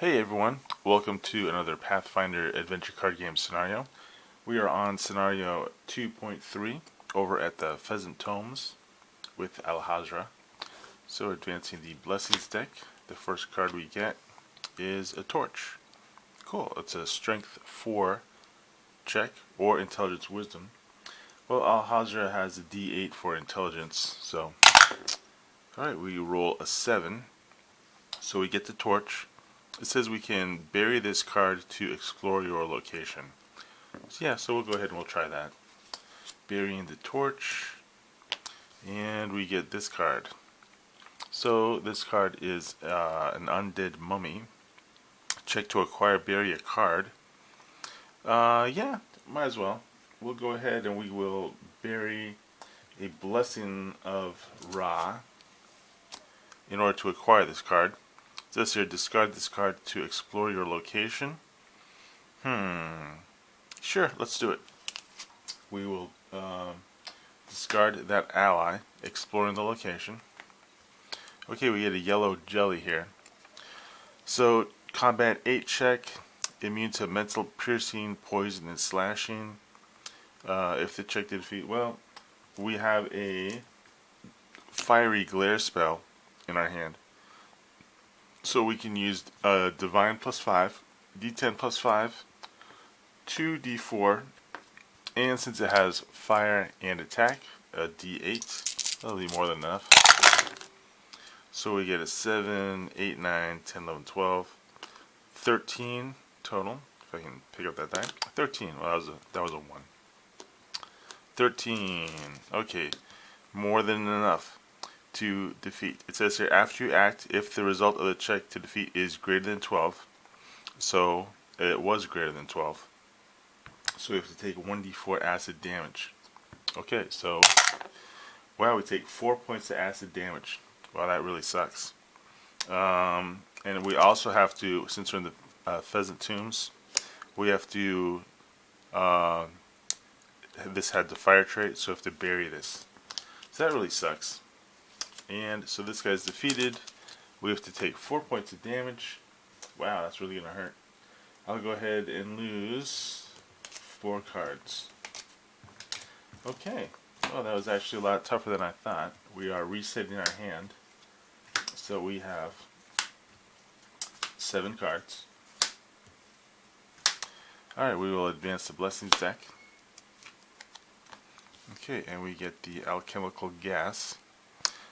Hey everyone, welcome to another Pathfinder adventure card game scenario. We are on scenario 2.3 over at the Pheasant Tomes with Alahazra. So advancing the Blessings deck, the first card we get is a torch. Cool, it's a strength 4 check or intelligence wisdom. Well, Alahazra has a d8 for intelligence, so alright, we roll a 7. So we get the torch. It says we can bury this card to explore your location. So yeah, so we'll go ahead and we'll try that. Burying the torch. And we get this card. So this card is an undead mummy. Check to acquire, bury a card. Yeah, might as well. We'll go ahead and we will bury a Blessing of Ra in order to acquire this card. It says here, discard this card to explore your location. Sure, let's do it. We will discard that ally, exploring the location. Okay, we get a yellow jelly here. So, combat 8 check, immune to mental piercing, poison, and slashing. If the check did defeat, well, we have a fiery glare spell in our hand. So we can use Divine plus 5, D10 plus 5, 2D4, and since it has fire and attack, a D8. That'll be more than enough. So we get a 7, 8, 9, 10, 11, 12, 13 total. If I can pick up that die. 13. Well, that was a 1. 13. Okay, more than enough to defeat. It says here, after you act, if the result of the check to defeat is greater than 12, so it was greater than 12, so we have to take 1d4 acid damage. Okay, so, wow, we take 4 points of acid damage. Wow, that really sucks. And we also have to, since we're in the Pheasant Tombs, we have to, this had the fire trait, so we have to bury this. So that really sucks. And so this guy's defeated. We have to take 4 points of damage. Wow, that's really going to hurt. I'll go ahead and lose 4 cards. Okay. Oh, that was actually a lot tougher than I thought. We are resetting our hand. So we have 7 cards. Alright, we will advance the Blessings deck. Okay, and we get the Alchemical Gas.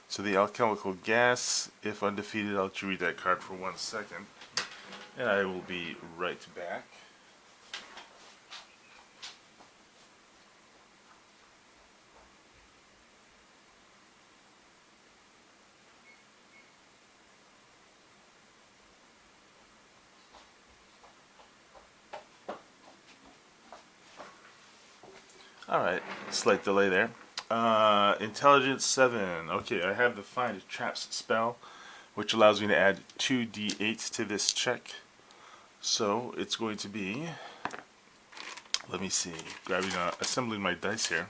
So the Alchemical Gas, if undefeated, I'll let you read that card for 1 second. And I will be right back. Alright, slight delay there. Intelligence 7. Okay, I have the Find Traps spell, which allows me to add 2d8 to this check. So it's going to be, let me see, assembling my dice here.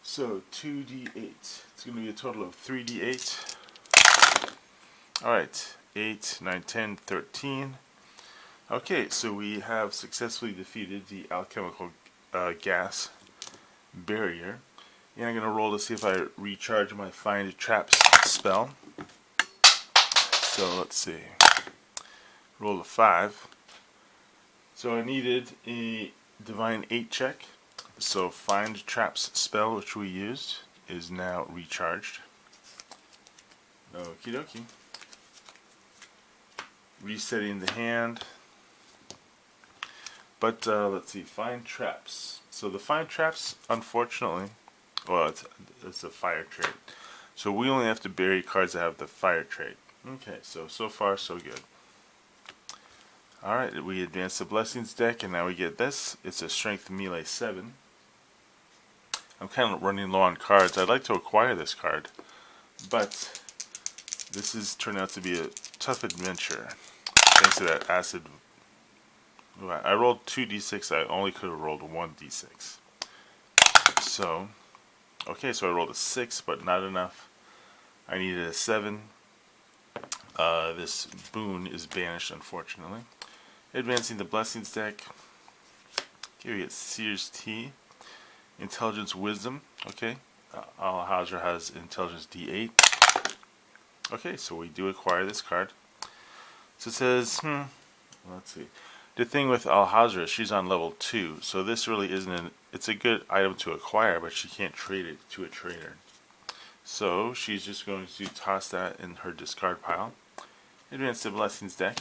So 2d8. It's going to be a total of 3d8. Alright, 8, 9, 10, 13. Okay, so we have successfully defeated the alchemical gas barrier. And I'm going to roll to see if I recharge my Find Traps spell. So let's see. Roll a 5. So I needed a Divine 8 check. So Find Traps spell, which we used, is now recharged. Okie dokie. Resetting the hand. But let's see, Find Traps. So the Find Traps, unfortunately, well, it's a fire trait. So we only have to bury cards that have the fire trait. Okay, so far so good. Alright, we advance the Blessings deck, and now we get this. It's a Strength Melee 7. I'm kind of running low on cards. I'd like to acquire this card, but this has turned out to be a tough adventure. Thanks to that acid. I rolled 2d6. I only could have rolled 1d6. So, okay, so I rolled a 6, but not enough. I needed a 7 this boon is banished, unfortunately. Advancing the Blessings deck. Here we get Seer's Tea. Intelligence Wisdom. Okay. Alahazra has Intelligence D8. Okay, so we do acquire this card. So it says, let's see. The thing with Alahazra, she's on level 2, so this really isn't it's a good item to acquire, but she can't trade it to a trader. So she's just going to toss that in her discard pile. Advance the Blessings deck.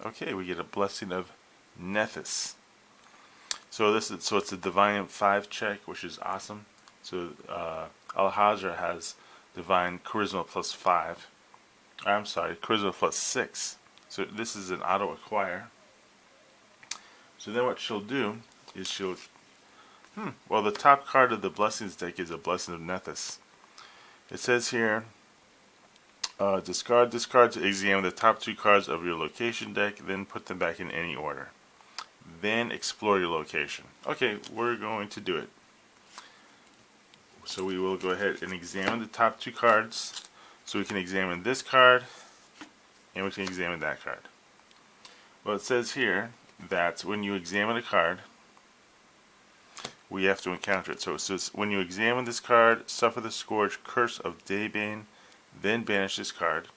Okay, we get a Blessing of Nethys. So it's a Divine 5 check, which is awesome. So Alahazra has Divine Charisma plus 5. I'm sorry, Charisma plus 6. So this is an auto acquire. So then what she'll do is well, the top card of the Blessings deck is a Blessing of Nethys. It says here, discard to examine the top 2 cards of your location deck, then put them back in any order. Then explore your location. Okay, we're going to do it. So we will go ahead and examine the top 2 cards. So we can examine this card, and we can examine that card. Well, it says here that when you examine a card, we have to encounter it. So it says, when you examine this card, suffer the scourge curse of Daybane, then banish this card.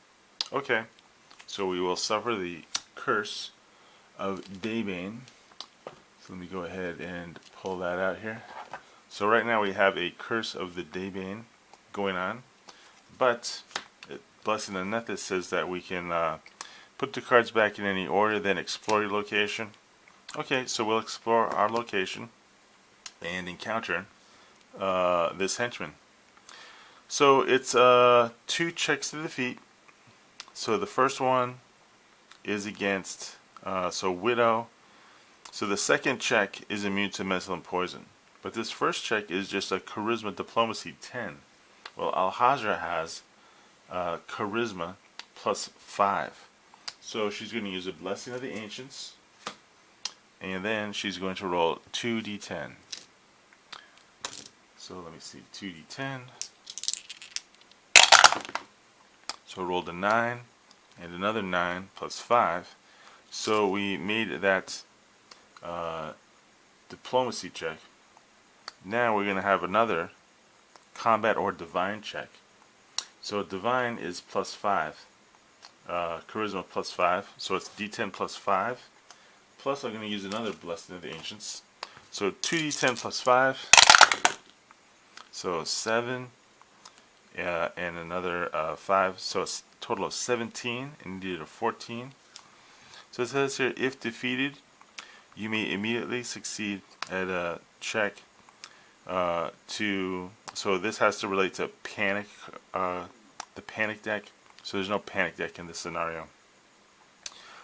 Okay, so we will suffer the curse of Daybane. So let me go ahead and pull that out here. So right now we have a curse of the Daybane going on, but Blessing of Nethys says that we can put the cards back in any order, then explore your location. Okay, so we'll explore our location and encounter this henchman. So it's 2 checks to defeat. So the first one is against Widow. So the second check is immune to missile and poison. But this first check is just a Charisma Diplomacy 10. Well, Alahazra has Charisma plus 5. So she's going to use a Blessing of the Ancients. And then she's going to roll 2d10. So let me see, 2d10. So rolled a 9 and another 9 plus 5. So we made that diplomacy check. Now we're going to have another combat or divine check. So divine is plus 5. Charisma plus 5. So it's d10 plus 5. Plus I'm going to use another Blessing of the Ancients. So 2d10 plus 5. So 7. And another 5. So it's a total of 17. And needed a 14. So it says here, if defeated, you may immediately succeed at a check so this has to relate to panic, the panic deck. So there's no panic deck in this scenario.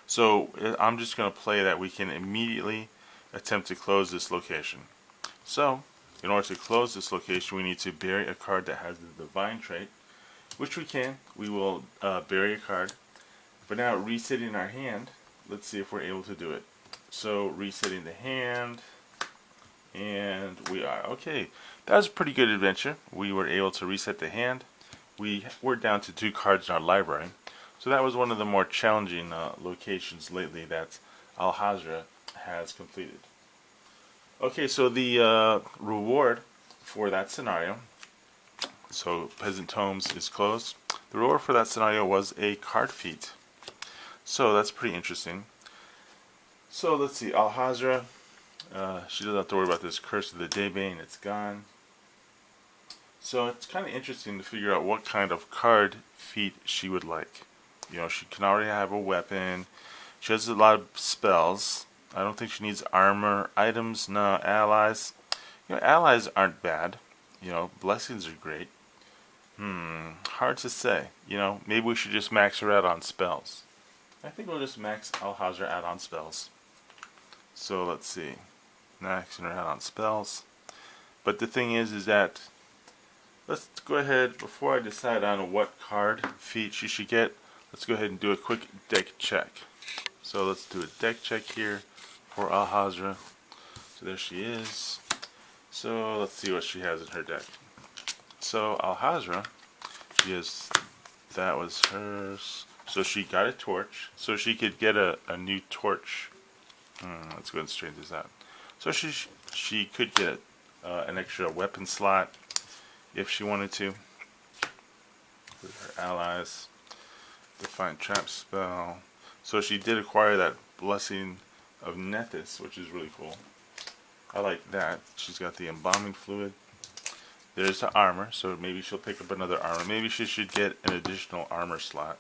So I'm just going to play that we can immediately attempt to close this location. So in order to close this location, we need to bury a card that has the divine trait, which we can. We will bury a card. But now resetting our hand, let's see if we're able to do it. So resetting the hand, and we are. Okay, that was a pretty good adventure. We were able to reset the hand. We were down to 2 cards in our library. So that was one of the more challenging locations lately that Alahazra has completed. Okay, so the reward for that scenario, so Peasant Tomes is closed. The reward for that scenario was a card feat. So that's pretty interesting. So let's see, Alahazra, she doesn't have to worry about this curse of the Daybane, it's gone. So it's kind of interesting to figure out what kind of card feat she would like. You know, she can already have a weapon, she has a lot of spells. I don't think she needs armor, items, no, allies. You know, allies aren't bad. You know, blessings are great. Hard to say. You know, maybe we should just max her out on spells. I think we'll just max Alahazra out on spells. So let's see, maxing her out on spells. But the thing is that let's go ahead, before I decide on what card feat she should get, let's go ahead and do a quick deck check. So let's do a deck check here for Alahazra. So there she is. So let's see what she has in her deck. So Alahazra, she has that was hers. So she got a torch. So she could get a new torch. Let's go ahead and straighten this out. So she could get an extra weapon slot if she wanted to. With her allies. Define trap spell. So she did acquire that Blessing of Nethys, which is really cool. I like that. She's got the embalming fluid. There's the armor, so maybe she'll pick up another armor. Maybe she should get an additional armor slot.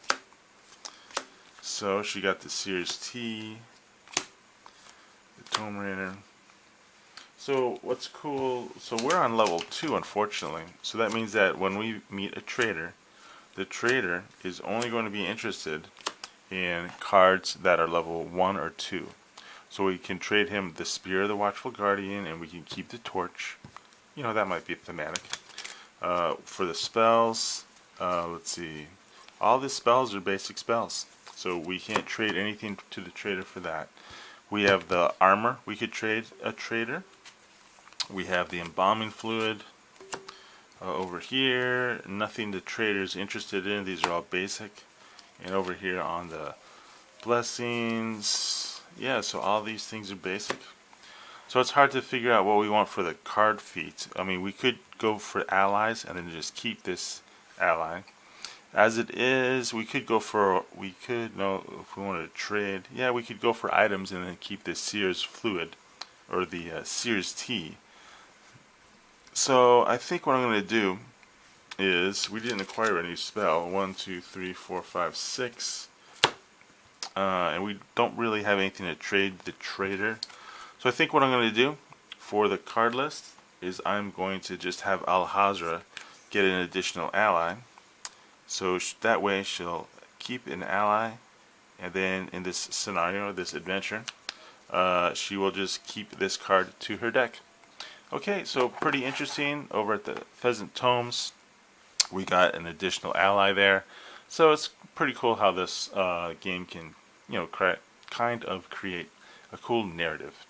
So she got the Sears T, the Tomb Raider. So what's cool, so we're on level 2 unfortunately. So that means that when we meet a trader, the trader is only going to be interested in cards that are level 1 or 2. So we can trade him the Spear of the Watchful Guardian, and we can keep the torch. You know, that might be thematic. For the spells, let's see. All the spells are basic spells. So we can't trade anything to the trader for that. We have the armor. We could trade a trader. We have the embalming fluid. Over here, nothing the trader's interested in. These are all basic. And over here on the blessings, yeah, so all these things are basic. So it's hard to figure out what we want for the card feat. I mean, we could go for allies and then just keep this ally. As it is, we could go for, no, if we wanted to trade, yeah, we could go for items and then keep the Sears fluid, or the Sears T. So I think what I'm going to do is, we didn't acquire a new spell, 1, 2, 3, 4, 5, 6, and we don't really have anything to trade the trader. So I think what I'm going to do for the card list is I'm going to just have Alahazra get an additional ally. So that way she'll keep an ally, and then in this scenario, this adventure, she will just keep this card to her deck. Okay, so pretty interesting. Over at the Pheasant Tomes, we got an additional ally there. So it's pretty cool how this game can, you know, kind of create a cool narrative.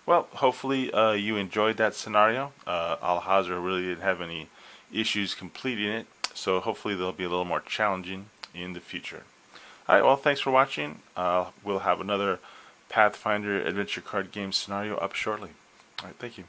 Well, hopefully you enjoyed that scenario. Alahazra really didn't have any issues completing it, so hopefully they'll be a little more challenging in the future. Alright, well, thanks for watching. We'll have another Pathfinder adventure card game scenario up shortly. Alright, thank you.